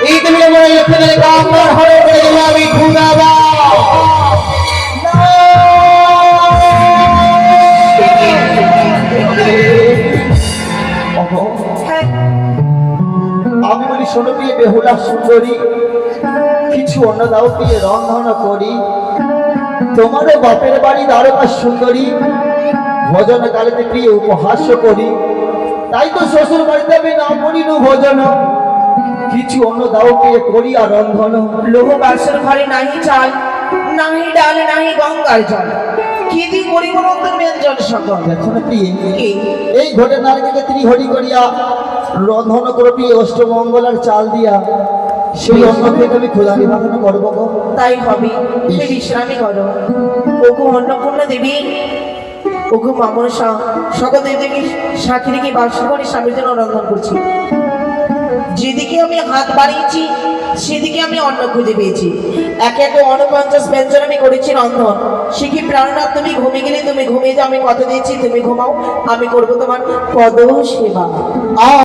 এই তুমি আমার লক্ষ্মণের কামনার হরে করে দেবো আমি ঘুমাবা আমি বলি শোনো প্রিয় বেহুলা সুন্দরী কিছু অন্য দাও প্রিয় রন্ধন করি তোমারও বাপের বাড়ি দ্বারকা সুন্দরী ভোজন কালেতে প্রিয় উপহাস্য করি তাই তো শ্বশুর বাড়িতে আমি না করিল ভোজন কিছু অন্য দাও প্রিয় করি আর রন্ধন লোহ বাসর ঘরে নাহি চাল নাহি ডাল নাহি গঙ্গার জল কি দি করিব নতুন ব্যঞ্জন সকল দেখো না প্রিয় কি এই ঘটে নারীকে ত্রিহরি করিয়া রন্ধন করে প্রিয় অষ্টমঙ্গলার চাল দিয়া সেই অন্ন থেকে আমি ক্ষুধা নিবারণ করবো গো তাই হবে তুমি বিশ্রামী করো ওগো অন্নপূর্ণা দেবী ওগো মামন সকল দেবী সাক্ষী রেখে বাসর ঘরে স্বামীর জন্য রন্ধন করছি যেদিকে আমি হাত বাড়িয়েছি সেদিকে আমি অন্ন খুঁজে পেয়েছি একে একে 49 ব্যঞ্জন আমি করেছি রন্ধন সে কি প্রাণনাথ তুমি ঘুমিয়ে গেলে তুমি ঘুমিয়ে যাও আমি কথা দিয়েছি তুমি ঘুমাও আমি করবো তোমার পদ সেবা